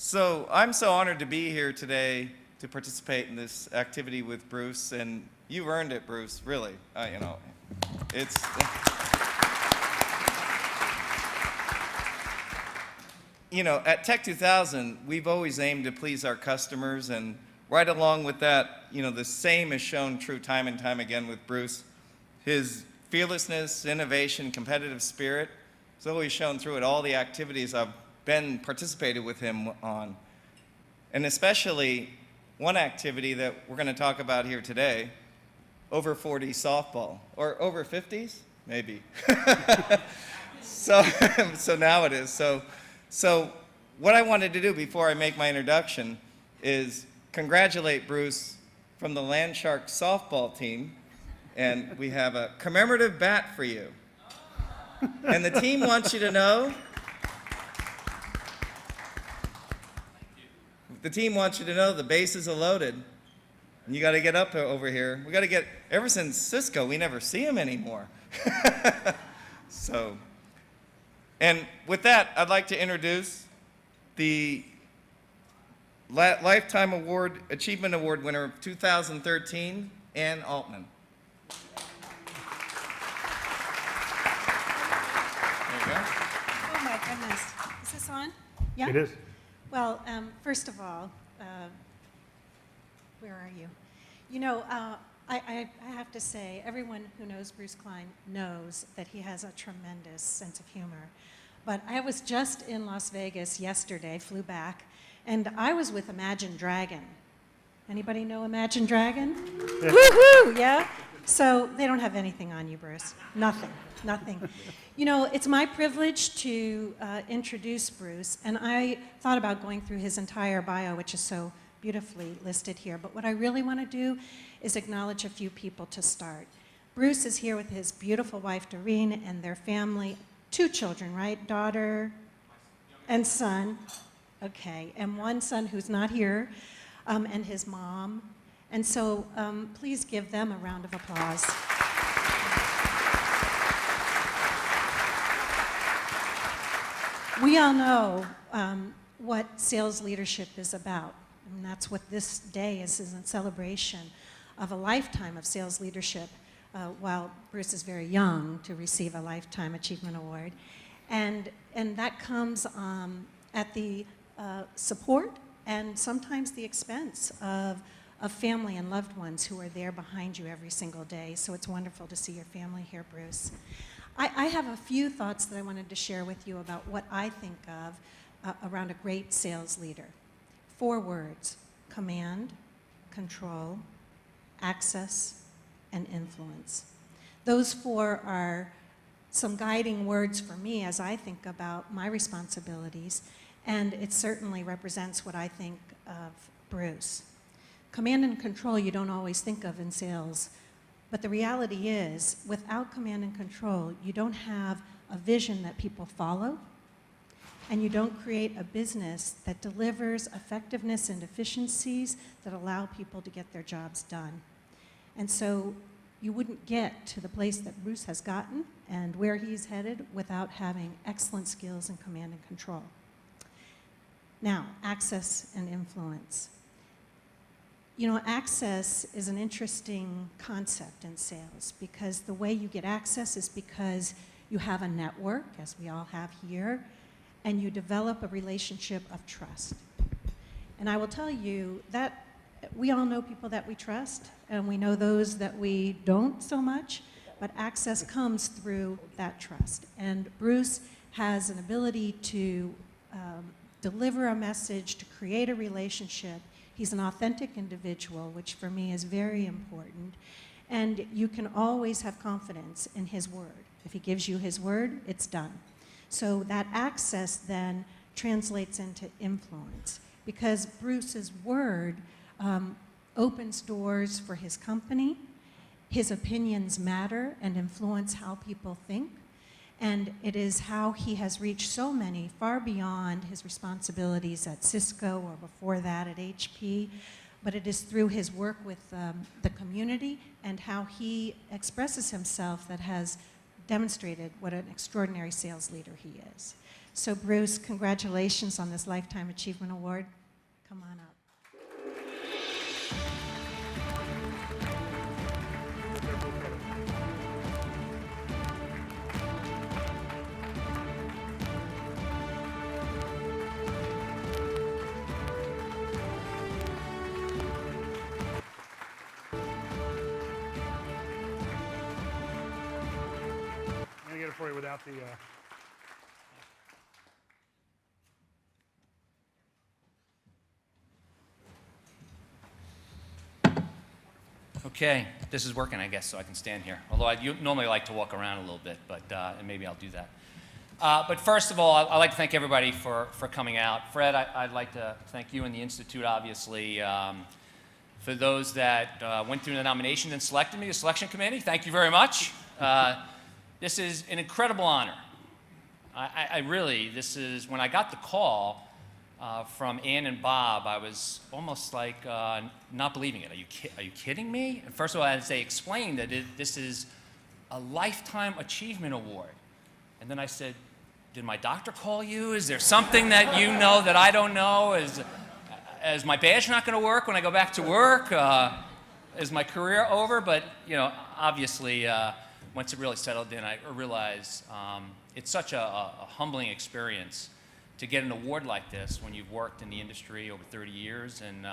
So I'm so honored to be here today to participate in this activity with Bruce, and you've earned it, Bruce, really. It's... At Tech 2000, we've always aimed to please our customers, and right along with that, the same is shown true time and time again with Bruce. His fearlessness, innovation, competitive spirit is always shown through at all the activities I've participated with him on. And especially one activity that we're going to talk about here today, over 40 softball, or over 50s, maybe. So now it is. So what I wanted to do before I make my introduction is congratulate Bruce from the Land Sharks softball team, and we have a commemorative bat for you. And the team wants you to know, the bases are loaded, and you got to get up over here. We got to get, ever since Cisco, we never see him anymore. And with that, I'd like to introduce the Lifetime Achievement Award winner of 2013, Ann Altman. There you go. Oh my goodness. Is this on? Yeah? It is. Well, first of all, where are you? I have to say, everyone who knows Bruce Klein knows that he has a tremendous sense of humor. But I was just in Las Vegas yesterday, flew back, and I was with Imagine Dragon. Anybody know Imagine Dragon? Yeah. Woohoo, yeah? So they don't have anything on you, Bruce. Nothing. It's my privilege to introduce Bruce, and I thought about going through his entire bio, which is so beautifully listed here. But what I really want to do is acknowledge a few people to start. Bruce is here with his beautiful wife, Doreen, and their family. 2 children, right? Daughter and son. Okay, and one son who's not here, and his mom. And so please give them a round of applause. We all know what sales leadership is about. And that's what this day is a celebration of a lifetime of sales leadership. While Bruce is very young to receive a Lifetime Achievement Award. And that comes at the support and sometimes the expense of family and loved ones who are there behind you every single day. So it's wonderful to see your family here, Bruce. I have a few thoughts that I wanted to share with you about what I think of around a great sales leader. 4 words: command, control, access, and influence. Those 4 are some guiding words for me as I think about my responsibilities, and it certainly represents what I think of Bruce. Command and control you don't always think of in sales, but the reality is, without command and control, you don't have a vision that people follow, and you don't create a business that delivers effectiveness and efficiencies that allow people to get their jobs done. And so you wouldn't get to the place that Bruce has gotten and where he's headed without having excellent skills in command and control. Now, access and influence. Access is an interesting concept in sales because the way you get access is because you have a network, as we all have here, and you develop a relationship of trust. And I will tell you that we all know people that we trust, and we know those that we don't so much, but access comes through that trust. And Bruce has an ability to deliver a message, to create a relationship. He's an authentic individual, which for me is very important. And you can always have confidence in his word. If he gives you his word, it's done. So that access then translates into influence, because Bruce's word opens doors for his company. His opinions matter and influence how people think. And it is how he has reached so many, far beyond his responsibilities at Cisco or before that at HP. But it is through his work with the community and how he expresses himself that has demonstrated what an extraordinary sales leader he is. So Bruce, congratulations on this Lifetime Achievement Award. Come on up. I'm going to get it for you without the... Okay, this is working, I guess, so I can stand here. Although I normally like to walk around a little bit, but and maybe I'll do that. But first of all, I'd like to thank everybody for coming out. Fred, I'd like to thank you and the Institute, obviously. For those that went through the nomination and selected me, the selection committee, thank you very much. This is an incredible honor. I really, this is, when I got the call from Ann and Bob, I was almost like not believing it. Are you kidding me? And first of all, as they explained that this is a Lifetime Achievement Award. And then I said, did my doctor call you? Is there something that you know that I don't know? Is my badge not going to work when I go back to work? Is my career over? But, you know, obviously, once it really settled in, I realized it's such a humbling experience to get an award like this when you've worked in the industry over 30 years and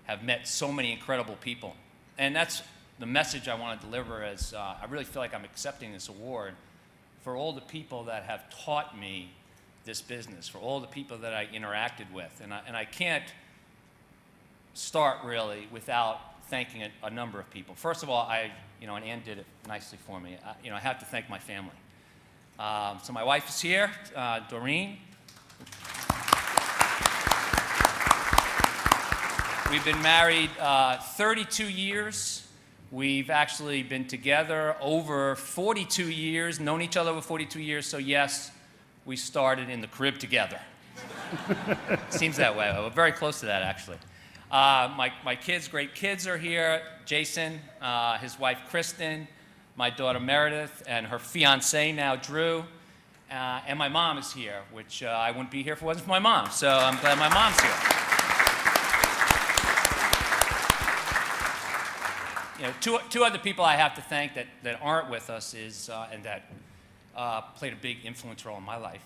have met so many incredible people. And that's the message I want to deliver, as I really feel like I'm accepting this award for all the people that have taught me this business, for all the people that I interacted with. And I can't start really without thanking a number of people. First of all, and Ann did it nicely for me, I have to thank my family. So my wife is here, Doreen. We've been married 32 years. We've actually been together over 42 years, known each other over 42 years, so yes, we started in the crib together. Seems that way. We're very close to that, actually. My kids, great kids, are here. Jason, his wife Kristen, my daughter Meredith, and her fiancé now, Drew. And my mom is here, which I wouldn't be here if it wasn't for my mom, so I'm glad my mom's here. You know, two other people I have to thank that aren't with us is, and that played a big influence role in my life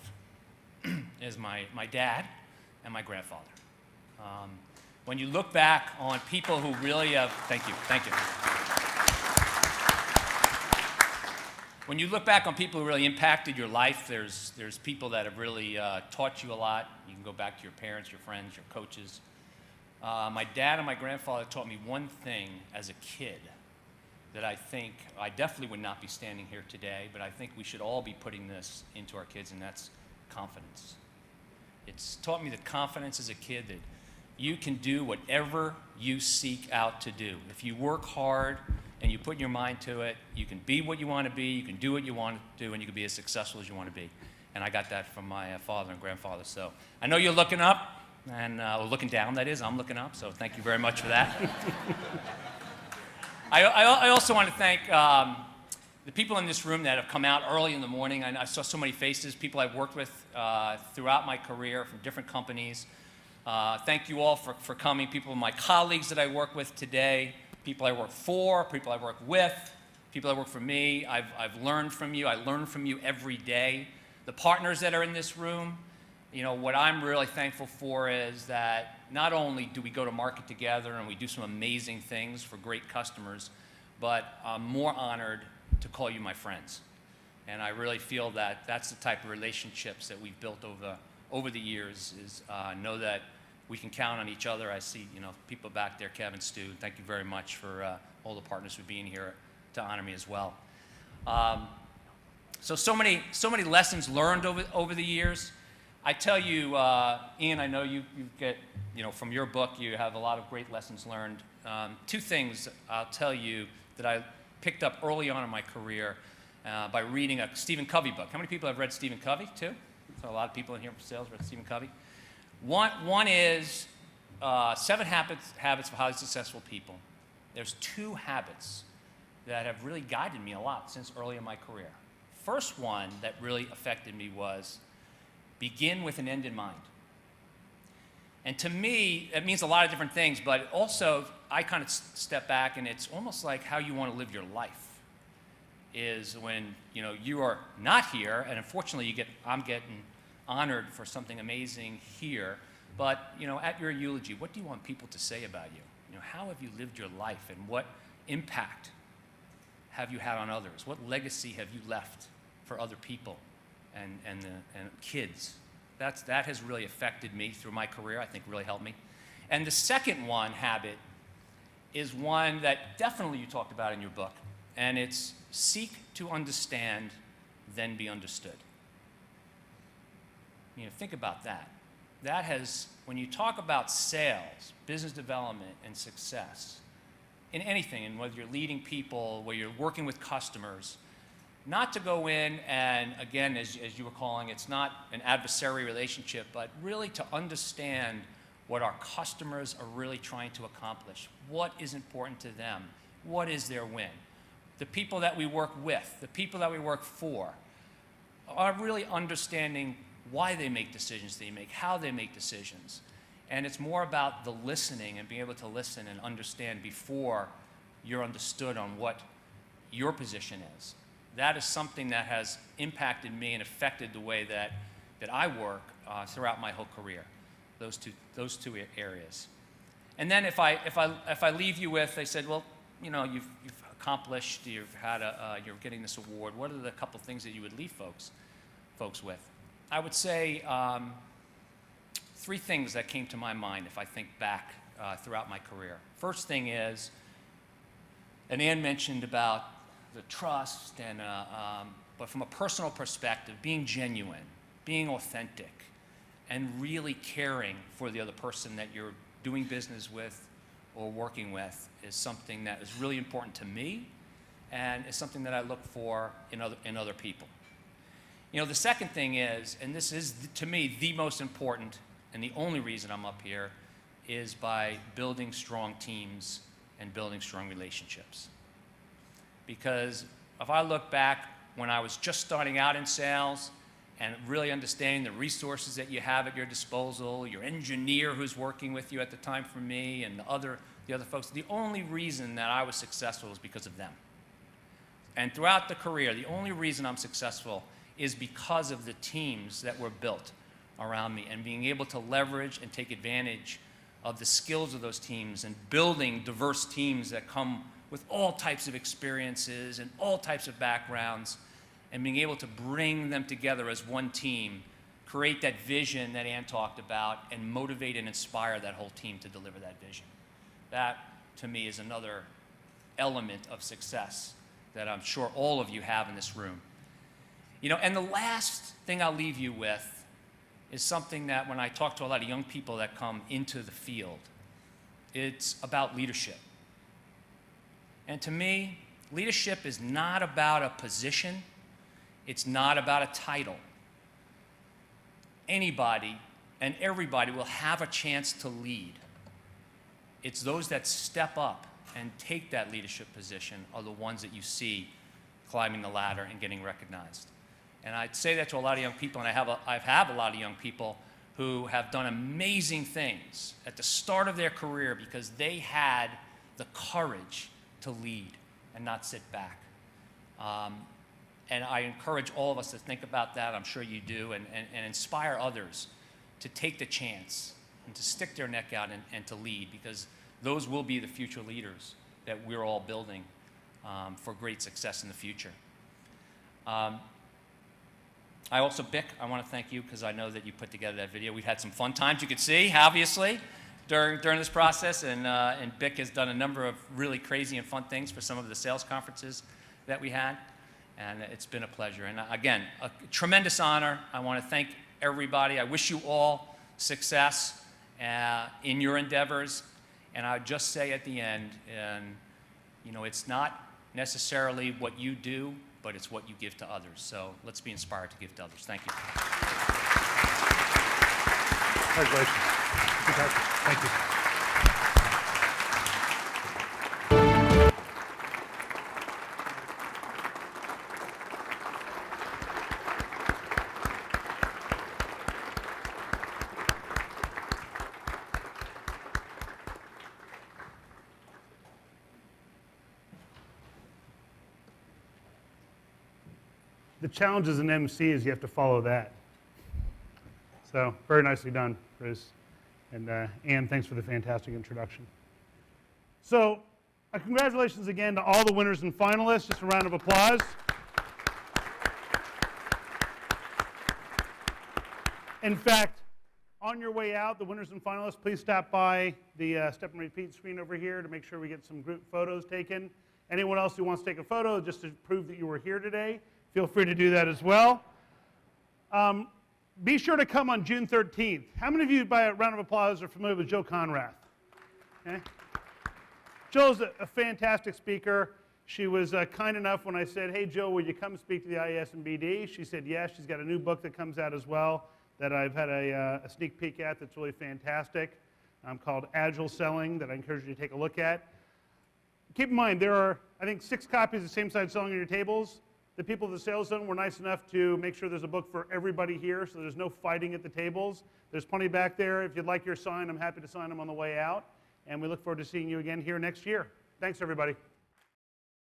is my dad and my grandfather. When you look back on people who really have, thank you. When you look back on people who really impacted your life, there's people that have really taught you a lot. You can go back to your parents, your friends, your coaches. My dad and my grandfather taught me one thing as a kid that I think I definitely would not be standing here today, but I think we should all be putting this into our kids, and that's confidence. It's taught me the confidence as a kid that you can do whatever you seek out to do. If you work hard and you put your mind to it, you can be what you want to be, you can do what you want to do, and you can be as successful as you want to be. And I got that from my father and grandfather. So I know you're looking up, and looking down, that is. I'm looking up, so thank you very much for that. I also want to thank the people in this room that have come out early in the morning. I saw so many faces, people I've worked with throughout my career from different companies. Thank you all for coming. People, my colleagues that I work with today, people I work for, people I work with, people that work for me. I've learned from you. I learn from you every day. The partners that are in this room, you know, what I'm really thankful for is that not only do we go to market together and we do some amazing things for great customers, but I'm more honored to call you my friends. And I really feel that that's the type of relationships that we've built over the years, is know that we can count on each other. I see, you know, people back there, Kevin, Stu, thank you very much for all the partners for being here to honor me as well. So many lessons learned over the years. I tell you, Ian, I know you get, you know, from your book, you have a lot of great lessons learned. Two things I'll tell you that I picked up early on in my career by reading a Stephen Covey book. How many people have read Stephen Covey, too? So a lot of people in here for sales read Stephen Covey. One is 7 Habits of Highly Successful People. There's 2 habits that have really guided me a lot since early in my career. First one that really affected me was begin with an end in mind. And to me, it means a lot of different things, but also I kind of step back, and it's almost like how you want to live your life is when you are not here, and unfortunately I'm getting honored for something amazing here, but at your eulogy, what do you want people to say about you? How have you lived your life, and what impact have you had on others? What legacy have you left for other people and kids? That has really affected me through my career, I think really helped me. And the second habit is one that definitely you talked about in your book, and it's seek to understand, then be understood. Think about that. That has, when you talk about sales, business development, and success, in anything, and whether you're leading people, whether you're working with customers, not to go in and, again, as you were calling, it's not an adversary relationship, but really to understand what our customers are really trying to accomplish. What is important to them? What is their win? The people that we work with, the people that we work for, are really understanding why they make decisions they make, how they make decisions. And it's more about the listening and being able to listen and understand before you're understood on what your position is. That is something that has impacted me and affected the way that I work throughout my whole career. Those two areas. And then if I leave you with, they said, well, you've accomplished, you're getting this award. What are the couple things that you would leave folks with? I would say 3 things that came to my mind if I think back throughout my career. First thing is, and Ann mentioned about the trust, but from a personal perspective, being genuine, being authentic, and really caring for the other person that you're doing business with or working with is something that is really important to me, and is something that I look for in other people. The second thing is, and this is to me the most important and the only reason I'm up here, is by building strong teams and building strong relationships. Because if I look back when I was just starting out in sales and really understanding the resources that you have at your disposal, your engineer who's working with you at the time for me, and the other folks, the only reason that I was successful was because of them. And throughout the career, the only reason I'm successful is because of the teams that were built around me and being able to leverage and take advantage of the skills of those teams and building diverse teams that come with all types of experiences and all types of backgrounds, and being able to bring them together as one team, create that vision that Ann talked about, and motivate and inspire that whole team to deliver that vision. That, to me, is another element of success that I'm sure all of you have in this room. And the last thing I'll leave you with is something that when I talk to a lot of young people that come into the field, it's about leadership. And to me, leadership is not about a position. It's not about a title. Anybody and everybody will have a chance to lead. It's those that step up and take that leadership position are the ones that you see climbing the ladder and getting recognized. And I'd say that to a lot of young people, and I have a lot of young people who have done amazing things at the start of their career because they had the courage to lead and not sit back. And I encourage all of us to think about that. I'm sure you do, and inspire others to take the chance and to stick their neck out and to lead, because those will be the future leaders that we're all building for great success in the future. I also, Bick, I want to thank you because I know that you put together that video. We've had some fun times, you could see, obviously, during this process, and Bick has done a number of really crazy and fun things for some of the sales conferences that we had, and it's been a pleasure. And again, a tremendous honor. I want to thank everybody. I wish you all success in your endeavors, and I would just say at the end, it's not necessarily what you do, but it's what you give to others. So let's be inspired to give to others. Thank you. Congratulations. Thank you. the challenge as an MC is you have to follow that. So very nicely done, Bruce. And Ann, thanks for the fantastic introduction. So congratulations again to all the winners and finalists. Just a round of applause. In fact, on your way out, the winners and finalists, please stop by the step and repeat screen over here to make sure we get some group photos taken. Anyone else who wants to take a photo just to prove that you were here today, feel free to do that as well. Be sure to come on June 13th. How many of you, by a round of applause, are familiar with Joe Conrath? Okay. Joe's a fantastic speaker. She was kind enough when I said, hey, Joe, will you come speak to the IES&BD? She said yes. She's got a new book that comes out as well that I've had a sneak peek at that's really fantastic, called Agile Selling, that I encourage you to take a look at. Keep in mind, there are, I think, 6 copies of Same Side Selling on your tables. The people at the sales zone were nice enough to make sure there's a book for everybody here, so there's no fighting at the tables. There's plenty back there. If you'd like your sign, I'm happy to sign them on the way out. And we look forward to seeing you again here next year. Thanks, everybody.